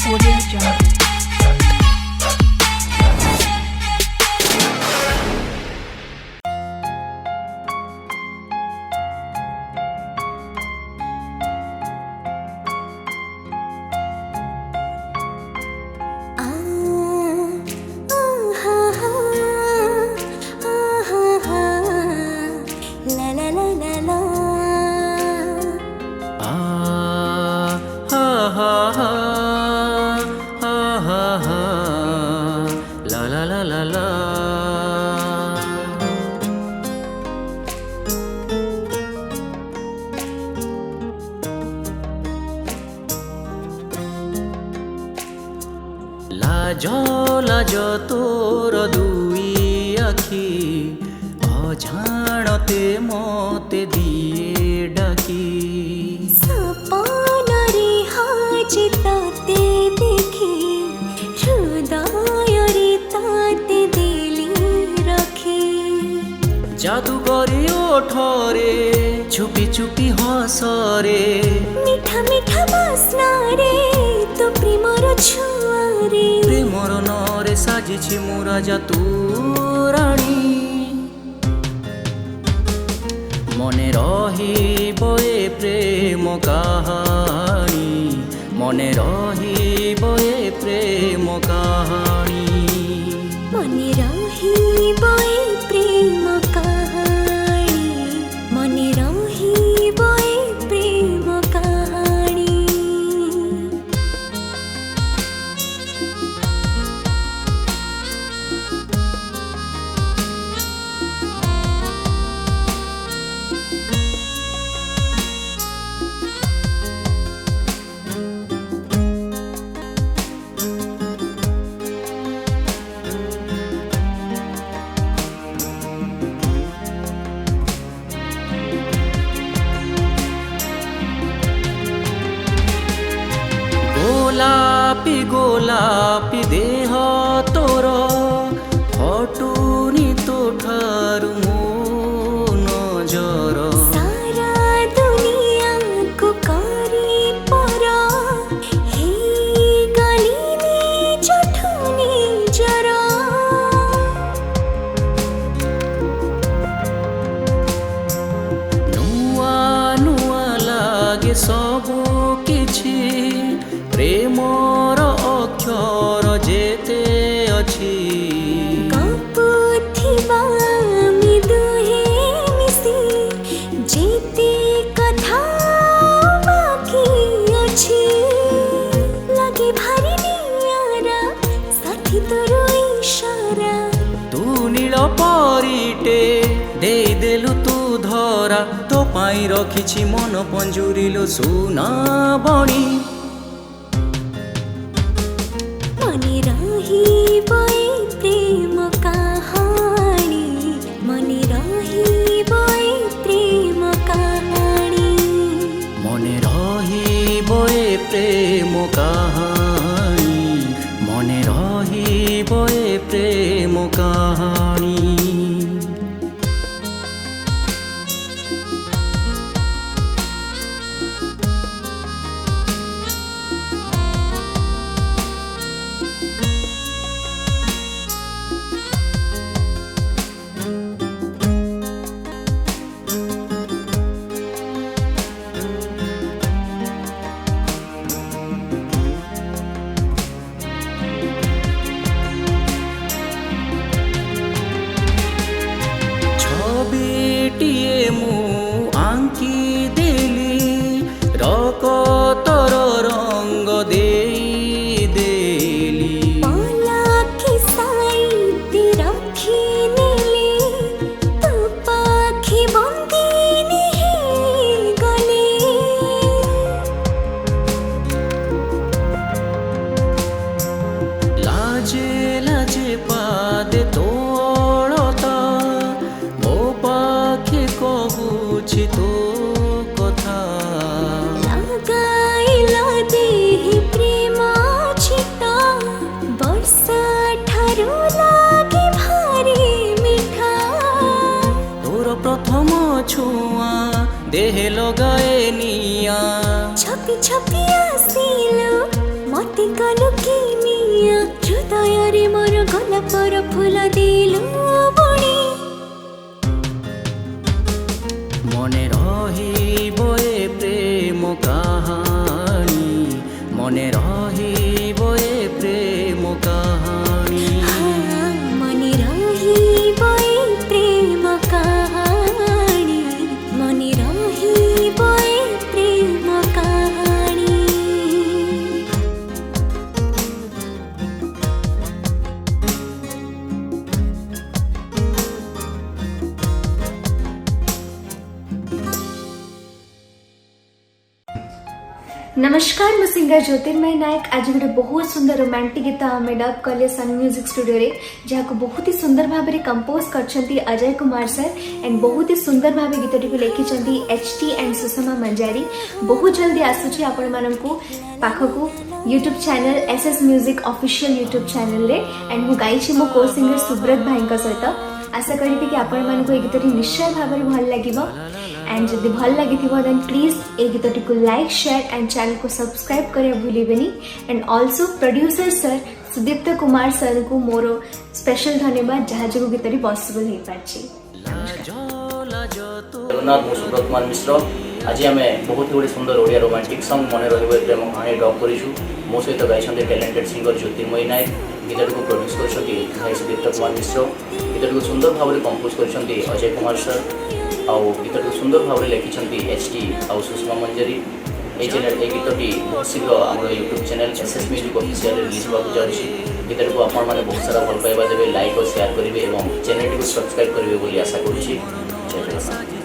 Audio Jungle. लाज लाज तोर दुई आखि अजाणते मते दिए डाकी सपन रे हाजी ताते देखी हृदय रे ताते दिली रखी जादूगरी ओठरे छुपी छुपी हसरे मिठा मिठा बास्ना रे तो प्रेमर छुआ रे प्रेमर नरे साजिछि मु राजा तू राणी मने रहिब ए प्रेम कहानी मने रहिब ए प्रेम कहानी मने रहिब ए प्रेम कहानी मने रहिब ए प्रेम कहानी गोलापी गोलापी देह तोर हटुनी तो ठारु मो नजर सारा दुनिया को करी परा हे गलिनी जठुनी जरा नुआ नुआ लागे सबु किछि प्रेमर अक्षर जेते अछि कपुथिबा मी दुहे मिसी जेते कथा बाकी अछि लगे भारी नियारा साथी तोरो इशारा तू नील परिटे देई देलु तू धरा तो पाई रखिछि मन पंजुरिलो सुना बणी मने रहिब ए प्रेम कहानी मने रहिब ए प्रेम कहानी मने रहिब ए प्रेम कहानी मने रहिब ए प्रेम कहानी छबिटिए मु आंकी देली रकतर रंग देई देली पलाखी साइती रखी नेली तू पाखी बंदिनी हे गले लाजे लाजे पादे तोड़ता मो पाखे कहुछि तो कथा लगाइला देहि प्रेम छिटा वर्षा ठारू लागे भारी मिठा तोर प्रथम छुआ देह लगाए निया छपी छपी आसिलो मते कलो पर फूल दिलु बुणी মনে রহিব এ প্রেম কাহানি মনে রহিব এ প্রেম কাহানি मने रहिब ए प्रेम कहानी मने रहिब ए प्रेम कहानी नमस्कार मु सिंगर ज्योतिर्मय नायक आज गोटे बहुत सुंदर रोमांटिक गीत आम डब कले सन म्यूजिक स्टूडियो रे जहाँ बहुत ही सुंदर भाव में कंपोज करछंती अजय कुमार सर एंड बहुत ही सुंदर भाव गीतटी को लिखिछंती एचटी एंड सुषमा मंजारी। बहुत जल्दी आसुची आपण माननकु पाखकु YouTube channel SS music official YouTube channel रे एंड मु गाइछि मो को सिंगर सुब्रत भाई का सहित आशा करी कि आपण मानकु ए गीतटी निश्चय भाव में भल लागिबो एंड जदि भल लगी देन प्लीज ए गीतटी को लाइक शेयर एंड चैनल को सब्सक्राइब करिया भूलिबेनी and also producer sir Sudipta Kumar sir को मोर स्पेशल धन्यवाद जहाँ जो गीतटी पॉसिबल हो पारछि। जगन्नाथ सुब्रत कुमार मिश्र आज आम बहुत गुड़े सुंदर ओडिया रोमांटिक सॉन्ग मन रही प्रेम कहानी डब करूँ मो सहित गाई टैलेंटेड सिंगर ज्योतिर्मय नायक गीतटी को प्रोड्यूस कर सुदीप्त कुमार मिश्र गीतटी को सुंदर भाव में कंपोज कर अजय कुमार सर आउ गीतटी को सुंदर भाव में लिखिं एचटी आउ सुषमा मंजरी ये गीतटी बहुत शीघ्र आम YouTube channel SS music official release होगा जाऊँगी गीतटी को आपण मैंने बहुत सारा भल पाइबा देवे लाइक और शेयर करेंगे और चैनल को सब्सक्राइब करेंगे आशा करुँची। जय जगन्नाथ।